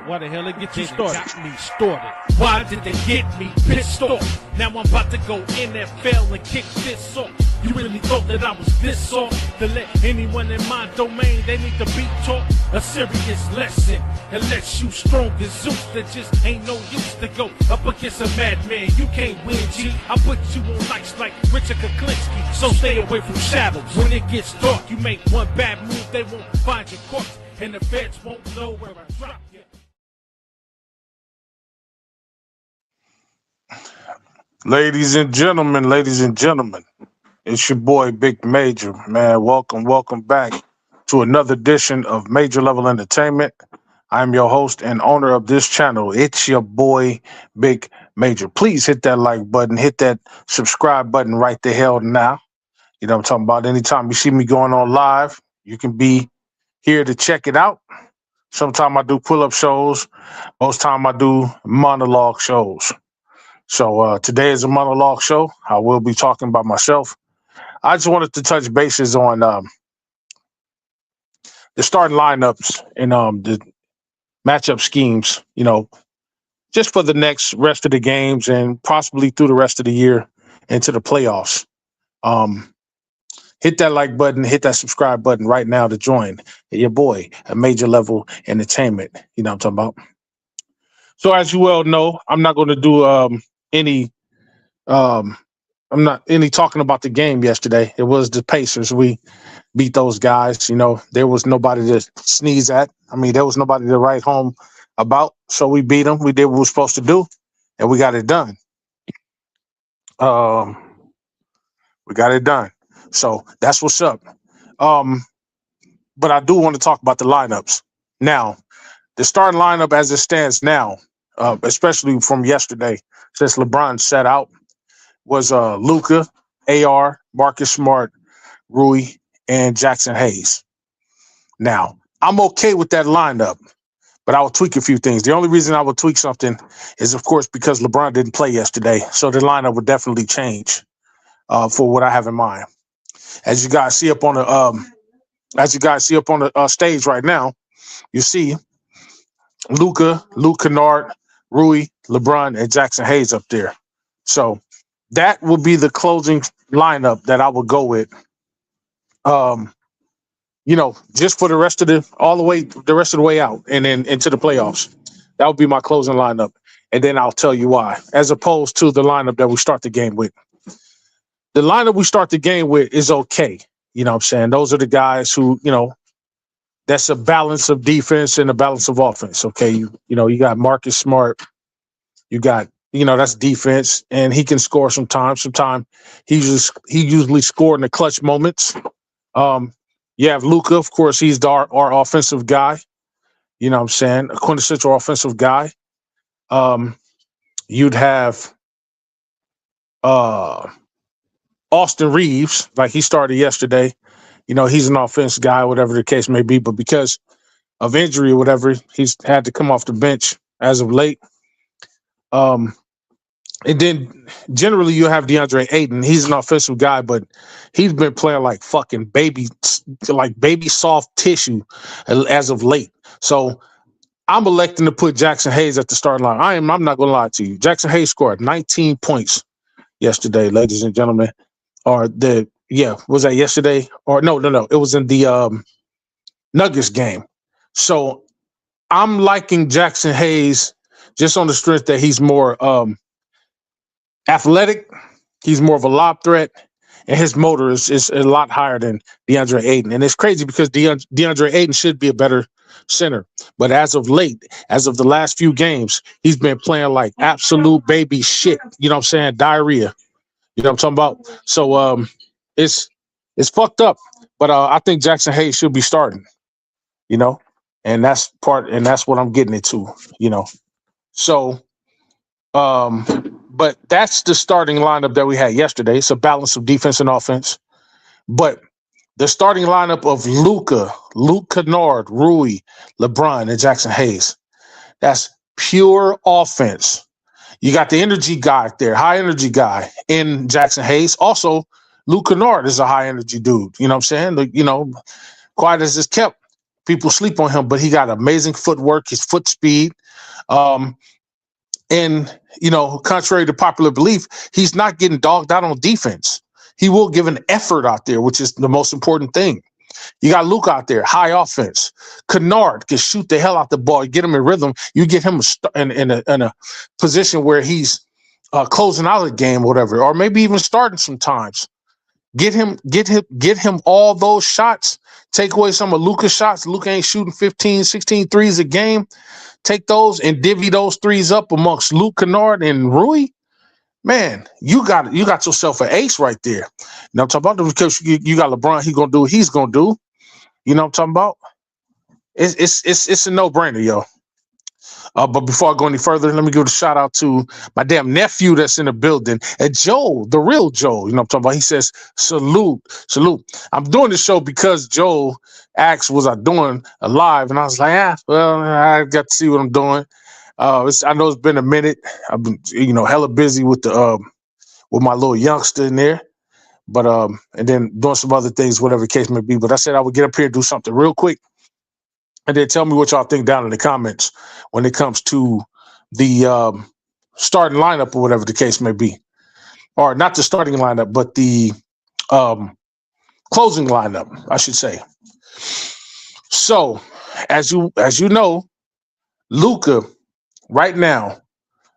Why the hell they get you started? Got me started. Why did they get me pissed off? Now I'm about to go NFL and kick this off. You really thought that I was this off? To let anyone in my domain, they need to be taught a serious lesson. Unless you strong as Zeus, that just ain't no use to go up against a madman. You can't win, G. I put you on ice like Richard Kuklinski. So stay away from shadows. When it gets dark, you make one bad move, they won't find your corpse. And the feds won't know where I dropped you. Ladies and gentlemen, it's your boy Big Major, man. Welcome back to another edition of Major Level Entertainment. I'm your host and owner of this channel. It's your boy Big Major. Please hit that like button, hit that subscribe button right the hell now. You know what I'm talking about? Anytime you see me going on live, you can be here to check it out. Sometimes I do pull-up shows. Most time I do monologue shows. So today is a monologue show. I will be talking about myself. I just wanted to touch bases on the starting lineups and the matchup schemes, you know, just for the next rest of the games and possibly through the rest of the year into the playoffs. Hit that like button, hit that subscribe button right now to join your boy, a Major Level Entertainment. You know what I'm talking about? So as you well know, I'm not going to do any talking about the game yesterday. It was the Pacers. We beat those guys. You know, there was nobody to sneeze at. I mean, there was nobody to write home about. So we beat them. We did what we were supposed to do, and we got it done. So that's what's up. But I do want to talk about the lineups. Now, the starting lineup as it stands now, especially from yesterday, since LeBron sat out, was Luka, AR, Marcus Smart, Rui, and Jackson Hayes. Now, I'm okay with that lineup, but I will tweak a few things. The only reason I would tweak something is, of course, because LeBron didn't play yesterday, so the lineup would definitely change for what I have in mind. As you guys see up on the stage right now, you see Luka, Luke Kennard, Rui, LeBron, and Jackson Hayes up there. So that will be the closing lineup that I would go with. You know, just for the rest of the way out and then into the playoffs. That would be my closing lineup. And then I'll tell you why, as opposed to the lineup that we start the game with. The lineup we start the game with is okay. You know what I'm saying? Those are the guys who, you know, that's a balance of defense and a balance of offense. Okay. You know, you got Marcus Smart. You got, you know, that's defense, and he can score sometimes. Sometimes he usually scored in the clutch moments. You have Luka, of course, he's our offensive guy. You know what I'm saying? A quintessential offensive guy. You'd have Austin Reeves, like he started yesterday. You know, he's an offense guy, whatever the case may be, but because of injury or whatever, he's had to come off the bench as of late. And then generally you have DeAndre Ayton. He's an offensive guy, but he's been playing like fucking baby soft tissue as of late. So I'm electing to put Jackson Hayes at the starting line. I'm not going to lie to you. Jackson Hayes scored 19 points yesterday, ladies and gentlemen. Was that yesterday? Or no. It was in the Nuggets game. So I'm liking Jackson Hayes just on the strength that he's more athletic, he's more of a lob threat, and his motor is a lot higher than DeAndre Ayton. And it's crazy because DeAndre Ayton should be a better center. But as of late, as of the last few games, he's been playing like absolute baby shit. You know what I'm saying? Diarrhea. You know what I'm talking about? So it's fucked up. But I think Jackson Hayes should be starting, you know? And that's what I'm getting into, you know. So but that's the starting lineup that we had yesterday. It's a balance of defense and offense. But the starting lineup of Luka, Luke Kennard, Rui, LeBron, and Jackson Hayes, that's pure offense. You got the energy guy there, high energy guy in Jackson Hayes. Also, Luke Kennard is a high energy dude. You know what I'm saying? You know, quiet as it's kept. People sleep on him, but he got amazing footwork, his foot speed. Um, and, contrary to popular belief, he's not getting dogged out on defense. He will give an effort out there, which is the most important thing. You got Luke out there, high offense. Kennard can shoot the hell out the ball. You get him in rhythm. You get him in a position where he's closing out a game, whatever, or maybe even starting sometimes. Get him all those shots. Take away some of Luka's shots. Luka ain't shooting 15, 16 threes a game. Take those and divvy those threes up amongst Luke, Kennard, and Rui. Man, you got yourself an ace right there. Now I'm talking about because you got LeBron. He's gonna do what he's gonna do. You know what I'm talking about? It's a no-brainer, yo. But before I go any further, let me give a shout out to my damn nephew that's in the building. And Joel, the real Joel, you know what I'm talking about? He says, salute. I'm doing this show because Joel asked, was I doing a live? And I was like, well, I got to see what I'm doing. I know it's been a minute. I've been, hella busy with with my little youngster in there. But and then doing some other things, whatever the case may be. But I said I would get up here and do something real quick. And then tell me what y'all think down in the comments when it comes to the starting lineup or whatever the case may be. Or not the starting lineup, but the closing lineup, I should say. So, as you know, Luka, right now,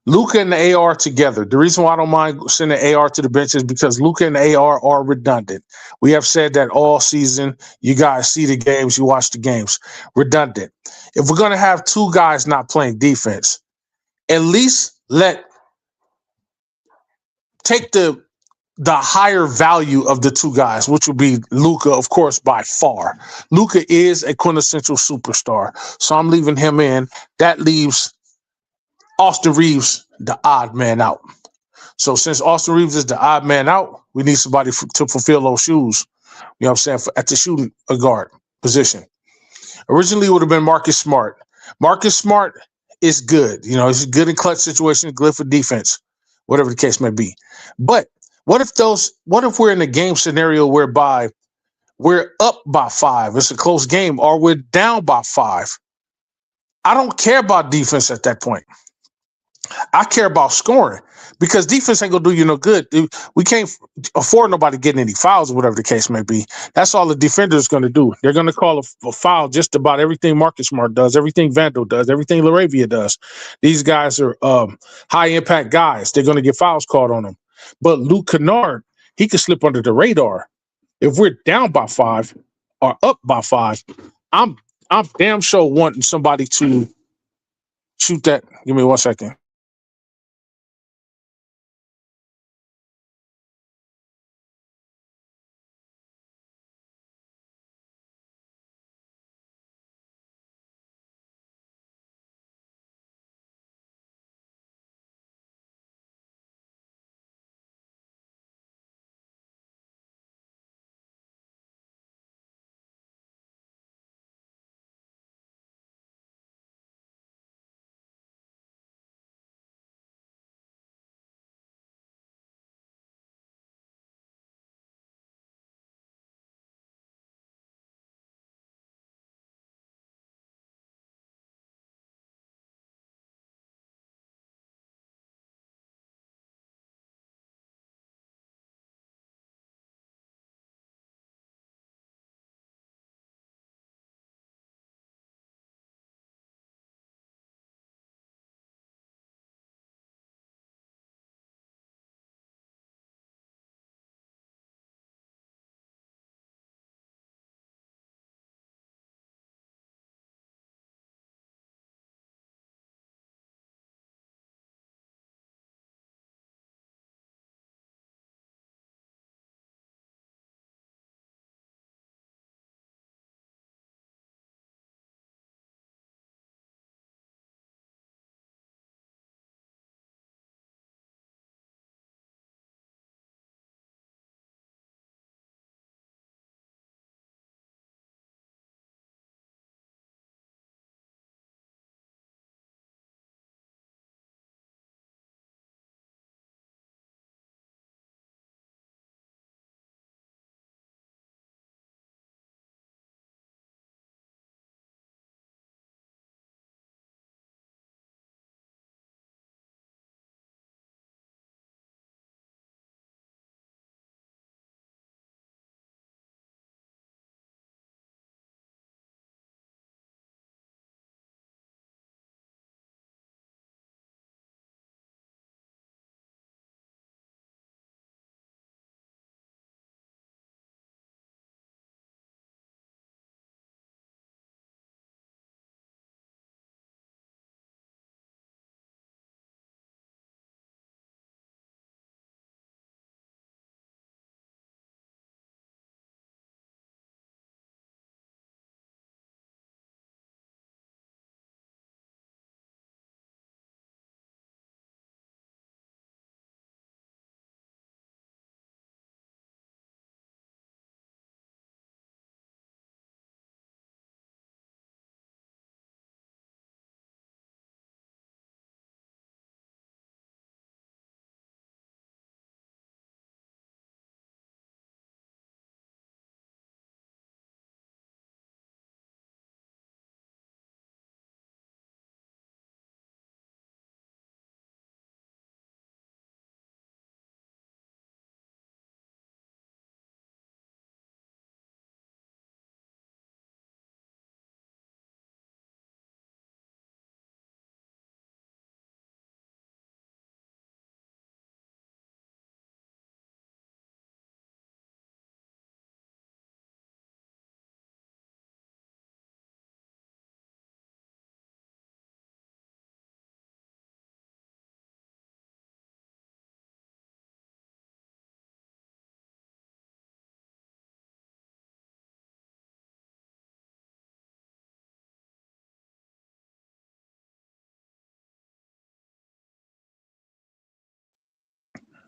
Luka and the AR together. The reason why I don't mind sending AR to the bench is because Luka and the AR are redundant. We have said that all season. You guys see the games, you watch the games. Redundant. If we're going to have two guys not playing defense, at least take the higher value of the two guys, which would be Luka, of course, by far. Luka is a quintessential superstar, so I'm leaving him in. That leaves Austin Reeves, the odd man out. So since Austin Reeves is the odd man out, we need somebody to fulfill those shoes. You know what I'm saying? At the shooting guard position. Originally, it would have been Marcus Smart. Marcus Smart is good. He's good in clutch situations, good for defense, whatever the case may be. But what if we're in a game scenario whereby we're up by 5, it's a close game, or we're down by 5? I don't care about defense at that point. I care about scoring because defense ain't gonna do you no good. We can't afford nobody getting any fouls or whatever the case may be. That's all the defender is gonna do. They're gonna call a foul just about everything Marcus Smart does, everything Vandal does, everything Laravia does. These guys are high impact guys. They're gonna get fouls called on them. But Luke Kennard, he could slip under the radar. If we're down by 5 or up by 5, I'm damn sure wanting somebody to shoot that. Give me 1 second.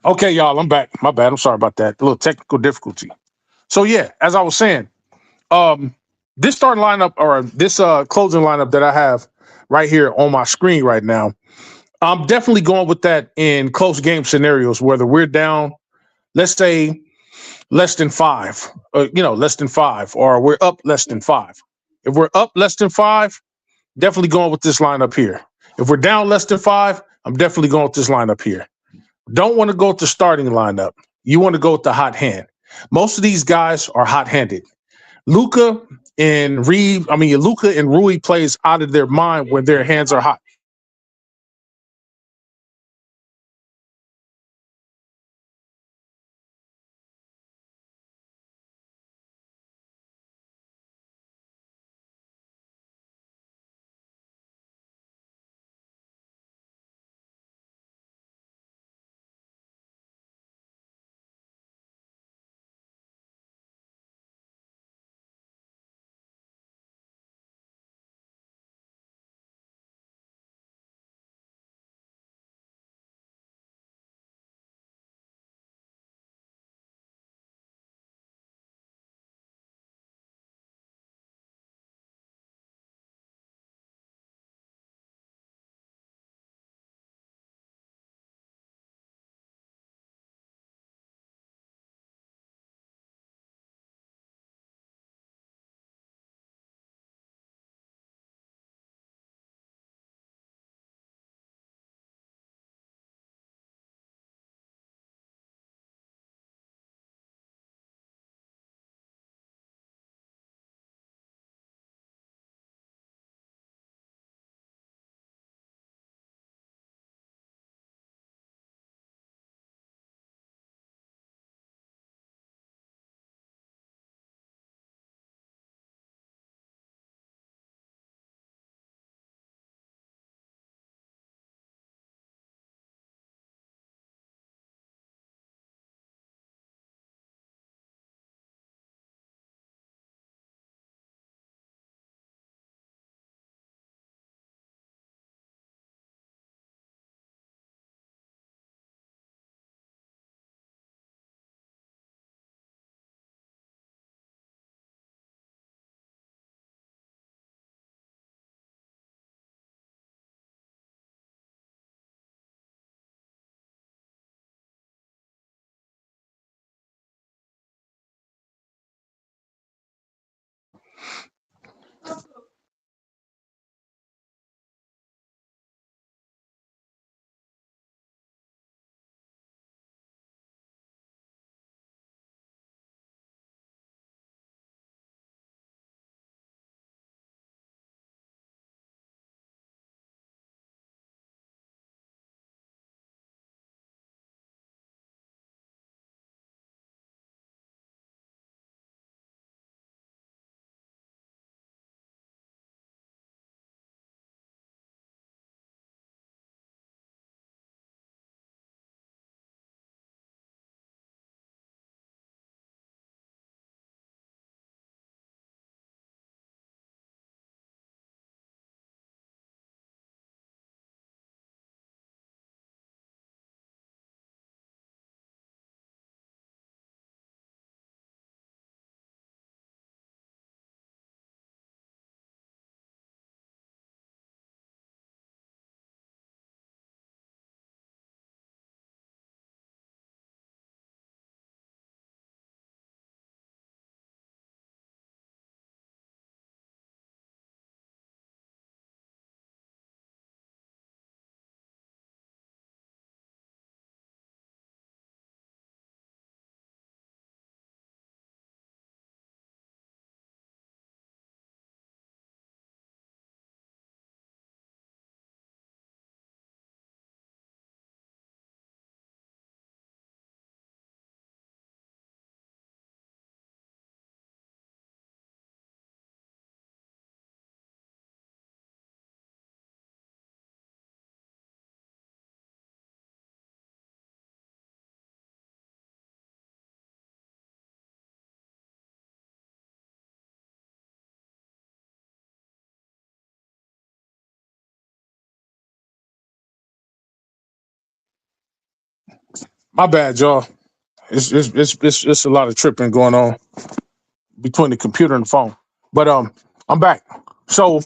Okay, y'all, I'm back. My bad. I'm sorry about that. A little technical difficulty. So yeah, as I was saying, um, this starting lineup or this closing lineup that I have right here on my screen right now, I'm definitely going with that in close game scenarios, whether we're down, let's say less than five, less than five, or we're up less than five. If we're up less than five, definitely going with this lineup here. If we're down less than five, I'm definitely going with this lineup here. Don't want to go with the starting lineup. You want to go with the hot hand. Most of these guys are hot-handed. Luca Luca and Rui plays out of their mind when their hands are hot. My bad, y'all. It's a lot of tripping going on between the computer and the phone. But I'm back. So,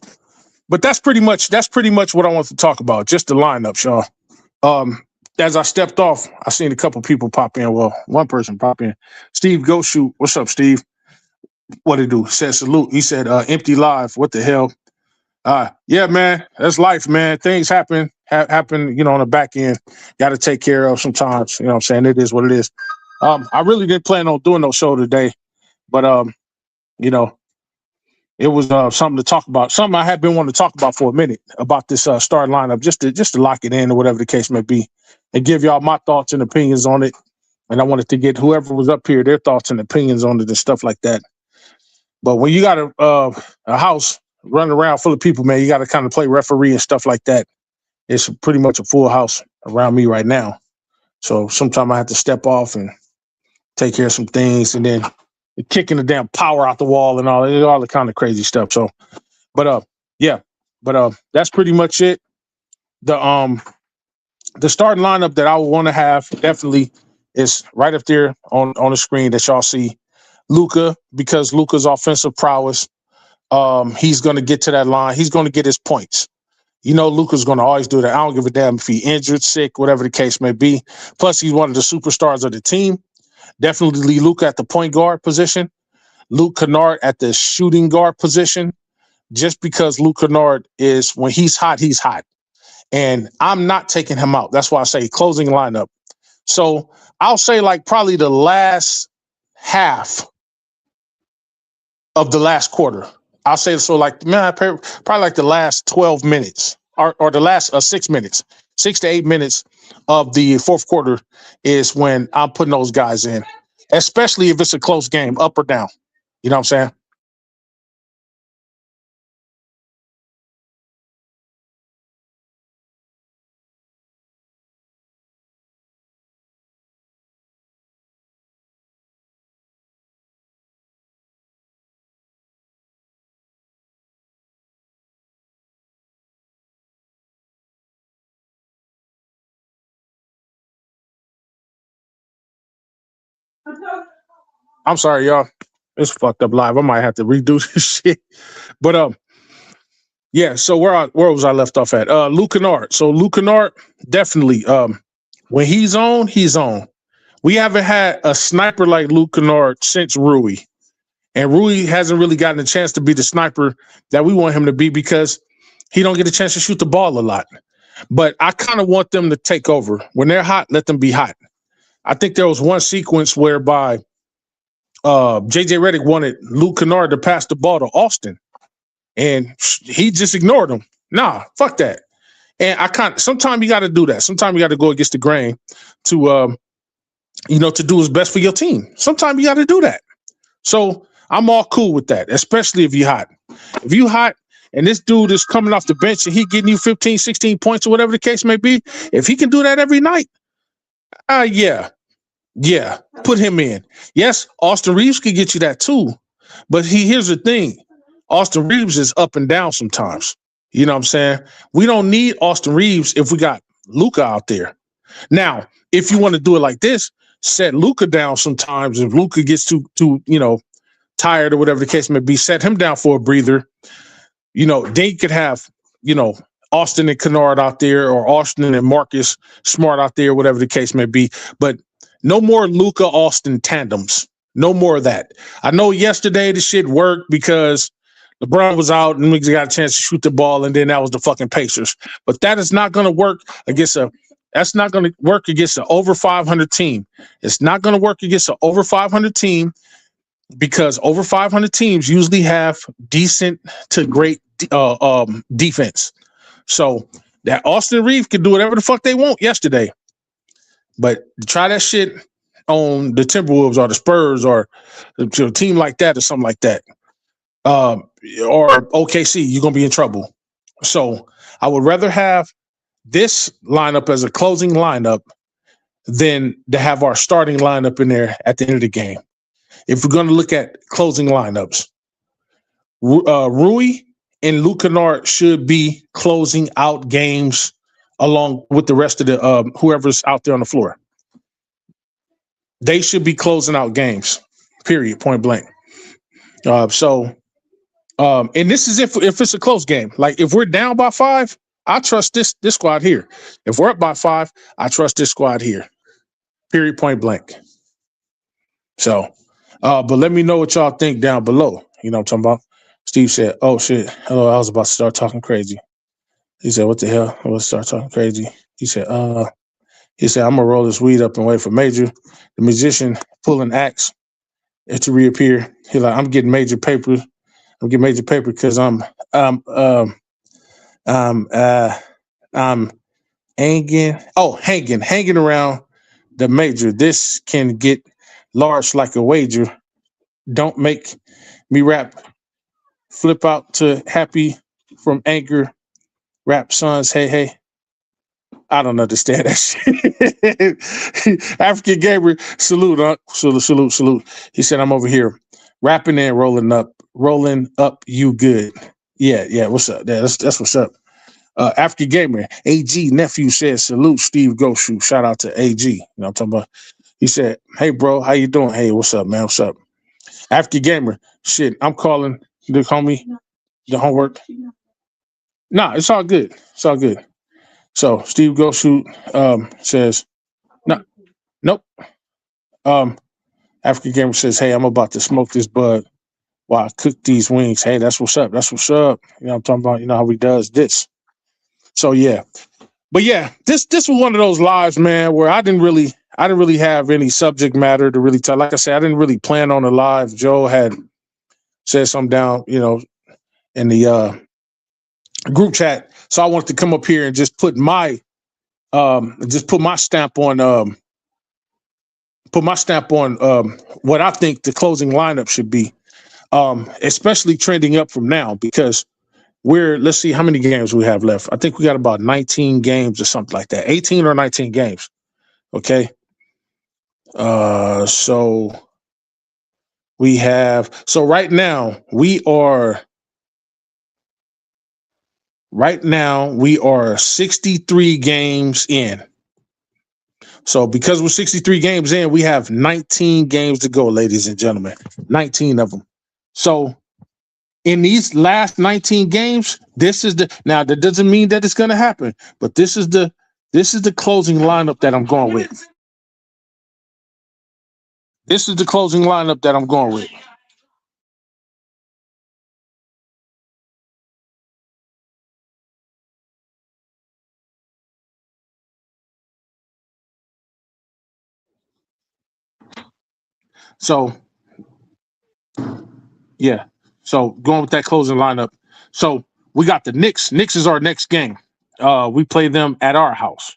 but that's pretty much what I want to talk about. Just the lineups, y'all. As I stepped off, I seen a couple people pop in. Well, one person pop in. Steve Go Shoot. What's up, Steve? What it do? Said salute. He said empty live. What the hell? Yeah, man. That's life, man. Things happen, on the back end. Got to take care of sometimes. You know what I'm saying? It is what it is. I really didn't plan on doing no show today, but it was something to talk about. Something I had been wanting to talk about for a minute about this starting lineup, just to lock it in or whatever the case may be, and give y'all my thoughts and opinions on it. And I wanted to get whoever was up here their thoughts and opinions on it and stuff like that. But when you got a house running around full of people, man, you got to kind of play referee and stuff like that. It's pretty much a full house around me right now. So sometimes I have to step off and take care of some things, and then kicking the damn power out the wall and all the kind of crazy stuff. So, but that's pretty much it. The starting lineup that I would want to have definitely is right up there on the screen that y'all see. Luka, because Luka's offensive prowess, he's going to get to that line. He's going to get his points. Luka's going to always do that. I don't give a damn if he's injured, sick, whatever the case may be. Plus, he's one of the superstars of the team. Definitely Luka at the point guard position. Luke Kennard at the shooting guard position. Just because Luke Kennard is, when he's hot, he's hot. And I'm not taking him out. That's why I say closing lineup. So I'll say like probably the last half of the last quarter. I'll say so like, man, probably like the last 12 minutes or the last 6 minutes, 6 to 8 minutes of the fourth quarter is when I'm putting those guys in, especially if it's a close game, up or down. You know what I'm saying? I'm sorry, y'all. It's fucked up live. I might have to redo this shit. But yeah. So where was I left off at? Luke Kennard. So Luke Kennard definitely. When he's on, he's on. We haven't had a sniper like Luke Kennard since Rui, and Rui hasn't really gotten a chance to be the sniper that we want him to be because he don't get a chance to shoot the ball a lot. But I kind of want them to take over. When they're hot, let them be hot. I think there was one sequence whereby JJ Redick wanted Luke Kennard to pass the ball to Austin, and he just ignored him. Nah, fuck that. And sometimes you got to do that. Sometimes you got to go against the grain to, to do what's best for your team. Sometimes you got to do that. So I'm all cool with that, especially if you're hot. If you hot and this dude is coming off the bench and he getting you 15, 16 points or whatever the case may be, if he can do that every night, yeah, put him in. Yes, Austin Reeves could get you that too. But here's the thing. Austin Reeves is up and down sometimes. You know what I'm saying? We don't need Austin Reeves if we got Luka out there. Now, if you want to do it like this, set Luka down sometimes. If Luka gets too tired or whatever the case may be, set him down for a breather. Then you could have, Austin and Kennard out there, or Austin and Marcus Smart out there, whatever the case may be. But no more Luka Austin tandems. No more of that. I know yesterday the shit worked because LeBron was out and we got a chance to shoot the ball, and then that was the fucking Pacers. But that is not going to work against that's not going to work against an over 500 team. It's not going to work against an over 500 team because over 500 teams usually have decent to great defense. So that Austin Reeves could do whatever the fuck they want yesterday. But try that shit on the Timberwolves or the Spurs or a team like that or something like that. Or OKC, you're going to be in trouble. So I would rather have this lineup as a closing lineup than to have our starting lineup in there at the end of the game. If we're going to look at closing lineups, Rui and Luke Kennard should be closing out games along with the rest of the whoever's out there on the floor. they should be closing out games. Period. Point blank. And this is if it's a close game. Like if we're down by 5, I trust this squad here. If we're up by 5, I trust this squad here. Period. Point blank. So, but let me know what y'all think down below. You know what I'm talking about? Steve said, "Oh shit, hello, I was about to start talking crazy." He said, "What the hell? I was start talking crazy." He said, I'm gonna roll this weed up and wait for Major, the musician, pulling axe to reappear. He like, I'm getting major paper. I'm getting major paper because I'm hanging around the Major. This can get large like a wager. Don't make me rap. Flip out to happy from anger. Rap sons, hey. I don't understand that shit. African Gabriel, salute. He said, I'm over here rapping and rolling up you good. Yeah, what's up? Yeah, that's what's up. African Gamer, AG nephew says, salute Steve Goshu. Shout out to AG. You know what I'm talking about? He said, hey bro, how you doing? Hey, what's up, man? What's up? African Gamer, shit, I'm calling the homie, the homework. Nah, it's all good. It's all good. So Steve Go Shoot says, no, nope. African Gamer says, hey, I'm about to smoke this bud while I cook these wings. Hey, that's what's up. That's what's up. You know what I'm talking about? You know how he does this. So yeah. But yeah, this was one of those lives, man, where I didn't really have any subject matter to really tell. Like I said, I didn't really plan on a live. Joe had said something down, you know, in the group chat. So I wanted to come up here and just put my stamp on what I think the closing lineup should be, especially trending up from now, because let's see how many games we have left. I think we got about 19 games or something like that, 18 or 19 games. Okay. So right now we are 63 games in. So because we're 63 games in, we have 19 games to go, ladies and gentlemen. 19 of them. So in these last 19 games, now that doesn't mean that it's going to happen, but this is the closing lineup that I'm going with. This is the closing lineup that I'm going with. So, yeah. So going with that closing lineup. So we got the Knicks. Knicks is our next game. We play them at our house.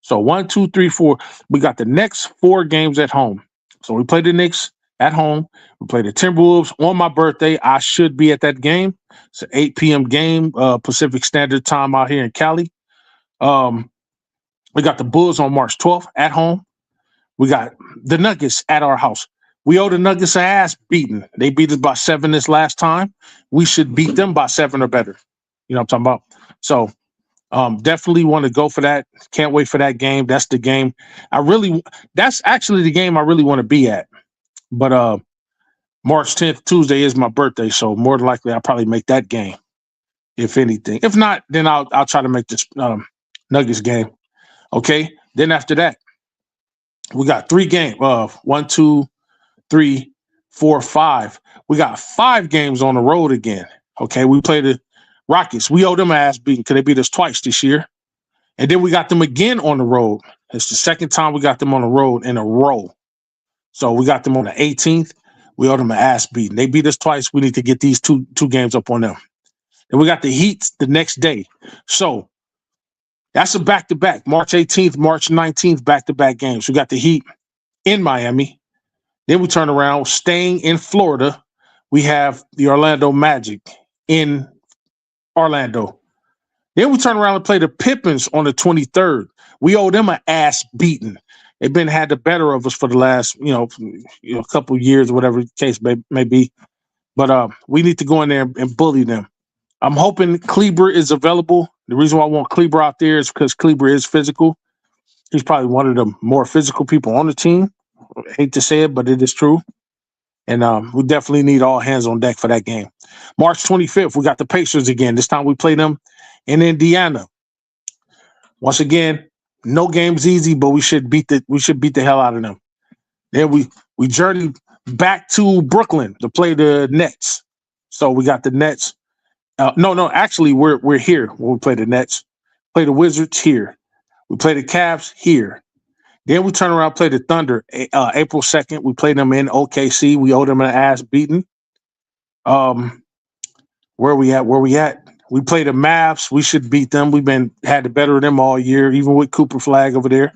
So 1, 2, 3, 4. We got the next 4 games at home. So we play the Knicks at home. We play the Timberwolves on my birthday. I should be at that game. It's an 8 p.m. game, Pacific Standard Time out here in Cali. We got the Bulls on March 12th at home. We got the Nuggets at our house. We owe the Nuggets an ass beating. They beat us by 7 this last time. We should beat them by 7 or better. You know what I'm talking about? So definitely want to go for that. Can't wait for that game. That's the game. That's actually the game I really want to be at. But March 10th, Tuesday is my birthday. So more than likely I'll probably make that game, if anything. If not, then I'll try to make this Nuggets game. Okay. Then after that, we got 3 games. 1, 2, 3, 4, 5. We got 5 games on the road again. Okay, we play the Rockets. We owe them an ass beating because they beat us twice this year. And then we got them again on the road. It's the second time we got them on the road in a row. So we got them on the 18th. We owe them an ass beating. They beat us twice. We need to get these two games up on them. And we got the Heat the next day. So that's a back-to-back. March 18th, March 19th, back-to-back games. We got the Heat in Miami. Then we turn around, staying in Florida. We have the Orlando Magic in Orlando. Then we turn around and play the Pippins on the 23rd. We owe them an ass beating. They've had the better of us for the last, couple years, whatever the case may be. But we need to go in there and bully them. I'm hoping Kleber is available. The reason why I want Kleber out there is because Kleber is physical. He's probably one of the more physical people on the team. I hate to say it, but it is true. And we definitely need all hands on deck for that game. March 25th, we got the Pacers again. This time we play them in Indiana. Once again, no game's easy, but we should beat the hell out of them. Then we journey back to Brooklyn to play the Nets. So we got the Nets. Actually, we're here when we play the Nets. Play the Wizards here. We play the Cavs here. Then we turn around, play the Thunder. April 2nd, we play them in OKC. We owe them an ass beating. Where we at? We play the Mavs. We should beat them. We've had the better of them all year, even with Cooper Flag over there.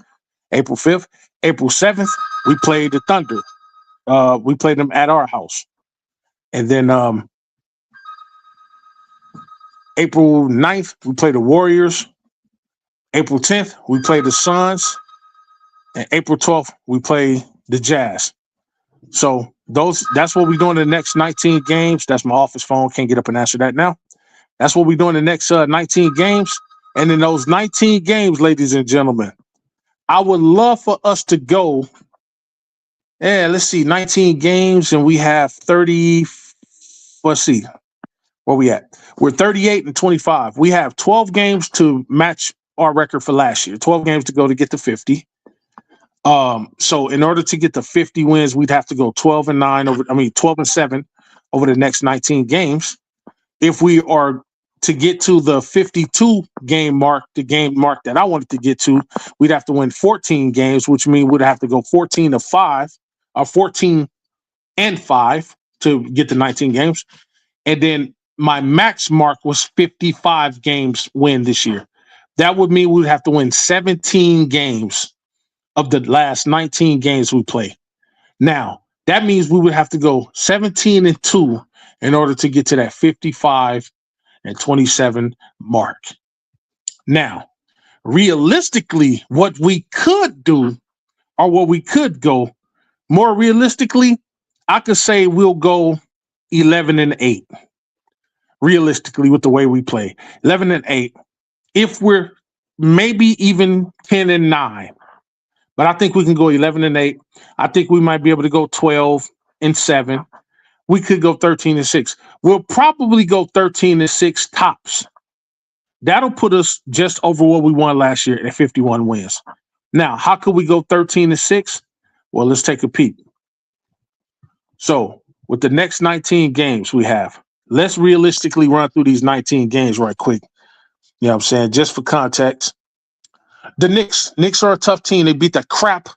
April 5th. April 7th, we play the Thunder. We play them at our house. And then April 9th, we play the Warriors. April 10th, we play the Suns. And April 12th, we play the Jazz. So that's what we're doing in the next 19 games. That's my office phone. Can't get up and answer that now. That's what we're doing in the next 19 games. And in those 19 games, ladies and gentlemen, I would love for us to go. Let's see, 19 games, and we have 30. Let's see, where we at? We're 38-25. We have 12 games to match our record for last year. 12 games to go to get to 50. So in order to get to 50 wins, we'd have to go 12-7 over the next 19 games. If we are to get to the 52 game mark, the game mark that I wanted to get to, we'd have to win 14 games, which means we'd have to go 14-5 or 14-5 to get to 19 games. And then my max mark was 55 games win this year. That would mean we'd have to win 17 games of the last 19 games we play. Now, that means we would have to go 17-2 in order to get to that 55-27 mark. Now, realistically, what we could do, or what we could go, more realistically, I could say we'll go 11-8. Realistically, with the way we play, 11-8. If we're maybe even 10-9. But I think we can go 11-8. I think we might be able to go 12-7. We could go 13-6. We'll probably go 13-6 tops. That'll put us just over what we won last year at 51 wins. Now, how could we go 13-6? Well, let's take a peek. So, with the next 19 games we have, let's realistically run through these 19 games right quick. You know what I'm saying? Just for context. The Knicks are a tough team. They beat the crap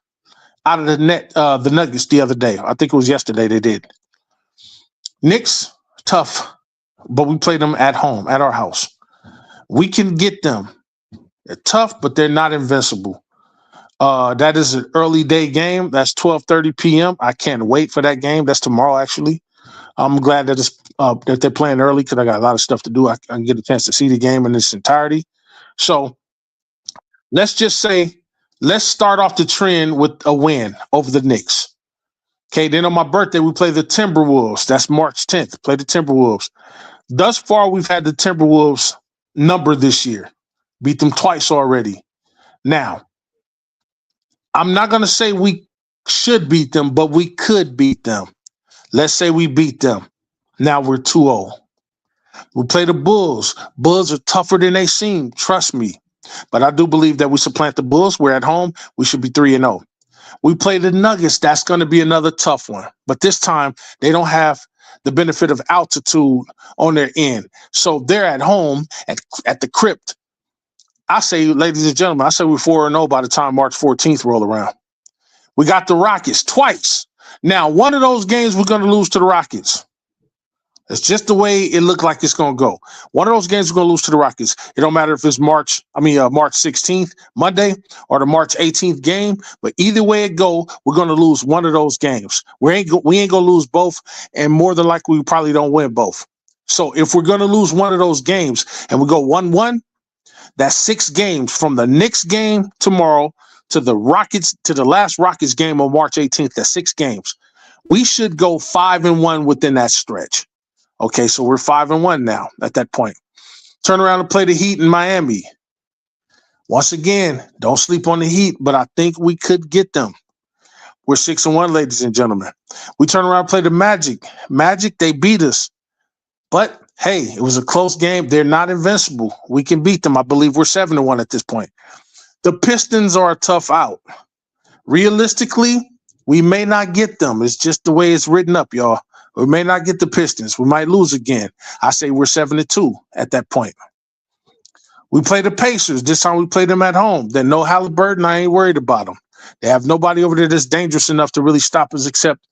out of the Nuggets the other day. I think it was yesterday they did. Knicks, tough, but we play them at home, at our house. We can get them. They're tough, but they're not invincible. That is an early day game. That's 12:30 p.m. I can't wait for that game. That's tomorrow, actually. I'm glad that that they're playing early because I got a lot of stuff to do. I can get a chance to see the game in its entirety. So let's just say, let's start off the trend with a win over the Knicks. Okay, then on my birthday, we play the Timberwolves. That's March 10th. Play the Timberwolves. Thus far, we've had the Timberwolves number this year. Beat them twice already. Now, I'm not going to say we should beat them, but we could beat them. Let's say we beat them. Now we're 2-0. We play the Bulls. Bulls are tougher than they seem. Trust me. But I do believe that we supplant the Bulls. We're at home. We should be 3-0. We play the Nuggets. That's going to be another tough one. But this time, they don't have the benefit of altitude on their end. So they're at home at the Crypt. I say, ladies and gentlemen, I say we're 4-0 by the time March 14th roll around. We got the Rockets twice. Now, one of those games we're going to lose to the Rockets. It's just the way it looked like it's going to go. One of those games we're going to lose to the Rockets. It don't matter if it's March 16th, Monday, or the March 18th game. But either way it go, we're going to lose one of those games. We ain't going to lose both, and more than likely we probably don't win both. So if we're going to lose one of those games and we go 1-1, that's 6 games from the Knicks game tomorrow to the Rockets, to the last Rockets game on March 18th. That's 6 games. We should go 5-1 within that stretch. Okay, so we're 5-1 now at that point. Turn around and play the Heat in Miami. Once again, don't sleep on the Heat, but I think we could get them. We're 6-1, ladies and gentlemen. We turn around and play the Magic. Magic, they beat us. But, hey, it was a close game. They're not invincible. We can beat them. I believe we're 7-1 at this point. The Pistons are a tough out. Realistically, we may not get them. It's just the way it's written up, y'all. We may not get the Pistons. We might lose again. I say we're 7-2 at that point. We play the Pacers. This time we play them at home. Then no Halliburton. I ain't worried about them. They have nobody over there that's dangerous enough to really stop us except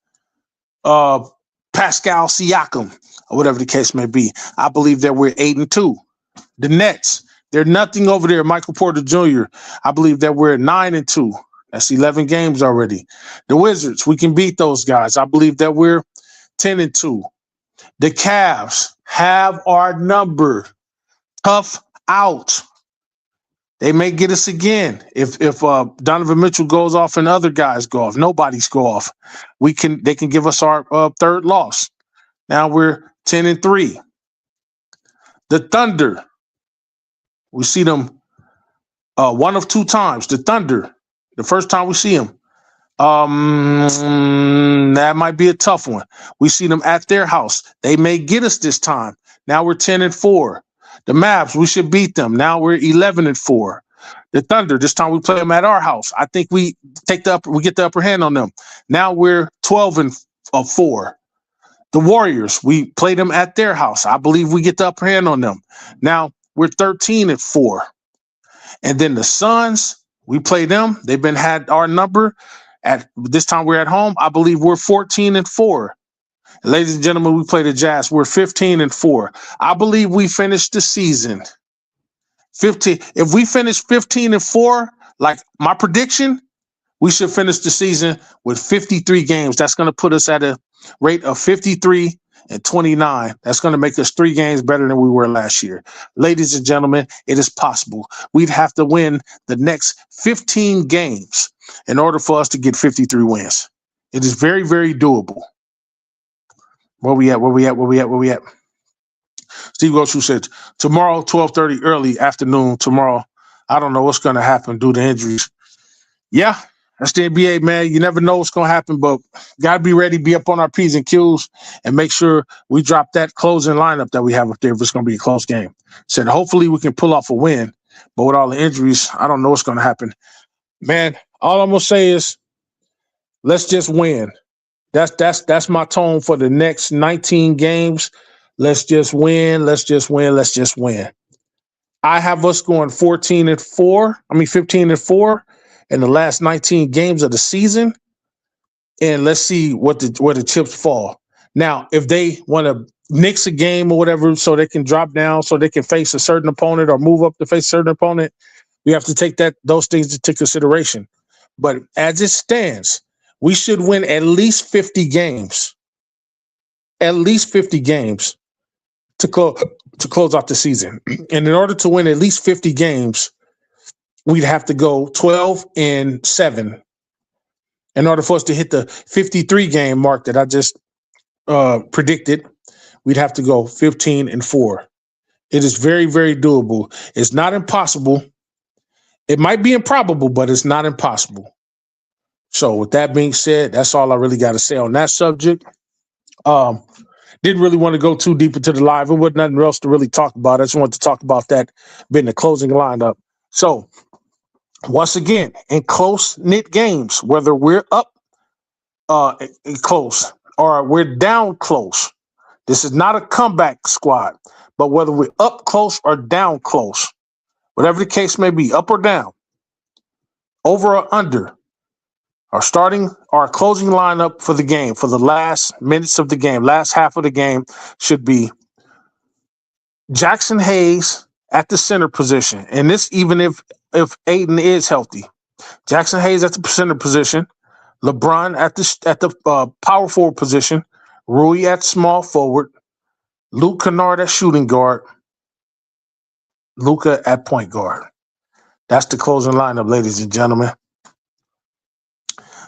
Pascal Siakam or whatever the case may be. I believe that we're 8-2. The Nets, they're nothing over there. Michael Porter Jr., I believe that we're 9-2. That's 11 games already. The Wizards, we can beat those guys. I believe that we're 10-2. The Cavs have our number. Tough out. They may get us again if Donovan Mitchell goes off and other guys go off. Nobody's go off. They can give us our third loss. Now we're 10-3. The Thunder, we see them one of two times. The Thunder, the first time we see them, that might be a tough one. We see them at their house. They may get us this time. Now we're 10-4. The Mavs, we should beat them. Now we're 11-4. The Thunder, this time we play them at our house. I think we get the upper hand on them. Now we're 12-4. The Warriors, we play them at their house. I believe we get the upper hand on them. Now we're 13-4. And then the Suns, we play them. They've had our number. At this time we're at home. I believe we're 14-4. Ladies and gentlemen, we play the Jazz. We're 15-4. I believe we finished the season 15. If we finish 15-4, like my prediction, we should finish the season with 53 games. That's going to put us at a rate of 53-29. That's going to make us 3 games better than we were last year. Ladies and gentlemen, it is possible. We'd have to win the next 15 games in order for us to get 53 wins. It is very, very doable. Where we at? Steve Goshu said, tomorrow, 12:30, early afternoon, tomorrow. I don't know what's going to happen due to injuries. Yeah, that's the NBA, man. You never know what's going to happen, but got to be ready, be up on our P's and Q's, and make sure we drop that closing lineup that we have up there if it's going to be a close game. Said, hopefully we can pull off a win, but with all the injuries, I don't know what's going to happen. Man, all I'm going to say is let's just win. That's my tone for the next 19 games. Let's just win. Let's just win. Let's just win. I have us going 15-4 in the last 19 games of the season. And let's see where the chips fall. Now, if they want to nix a game or whatever so they can drop down, so they can face a certain opponent or move up to face a certain opponent, we have to take those things into consideration. But as it stands, we should win at least 50 games. At least 50 games to close out the season. And in order to win at least 50 games, we'd have to go 12-7. In order for us to hit the 53 game mark that I just predicted, we'd have to go 15-4. It is very, very doable. It's not impossible. It might be improbable, but it's not impossible. So with that being said, that's all I really got to say on that subject. Didn't really want to go too deep into the live. There wasn't nothing else to really talk about. I just wanted to talk about that being the closing lineup. So once again, in close-knit games, whether we're up close or we're down close, this is not a comeback squad, but whether we're up close or down close, whatever the case may be, up or down, over or under, our closing lineup for the game, for the last minutes of the game, last half of the game, should be Jackson Hayes at the center position. And this, even if Aiden is healthy, Jackson Hayes at the center position, LeBron at the power forward position, Rui at small forward, Luke Kennard at shooting guard, Luka at point guard. That's the closing lineup, ladies and gentlemen.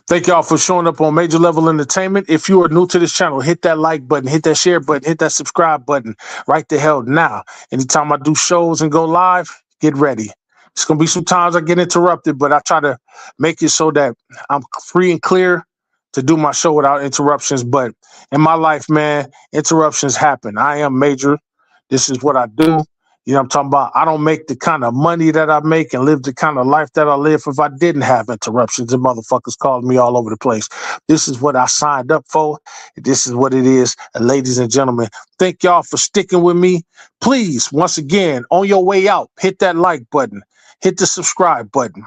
Thank y'all for showing up on Major Level Entertainment. If you are new to this channel, hit that like button, hit that share button, hit that subscribe button right the hell now. Anytime I do shows and go live, get ready. It's going to be some times I get interrupted, but I try to make it so that I'm free and clear to do my show without interruptions. But in my life, man, interruptions happen. I am Major. This is what I do. You know what I'm talking about? I don't make the kind of money that I make and live the kind of life that I live if I didn't have interruptions and motherfuckers calling me all over the place. This is what I signed up for. This is what it is. And ladies and gentlemen, thank y'all for sticking with me. Please, once again, on your way out, hit that like button. Hit the subscribe button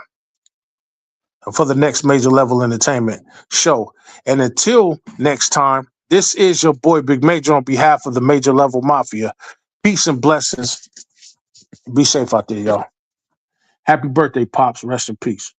for the next Major Level Entertainment show. And until next time, this is your boy Big Major on behalf of the Major Level Mafia. Peace and blessings. Be safe out there, y'all. Happy birthday, Pops. Rest in peace.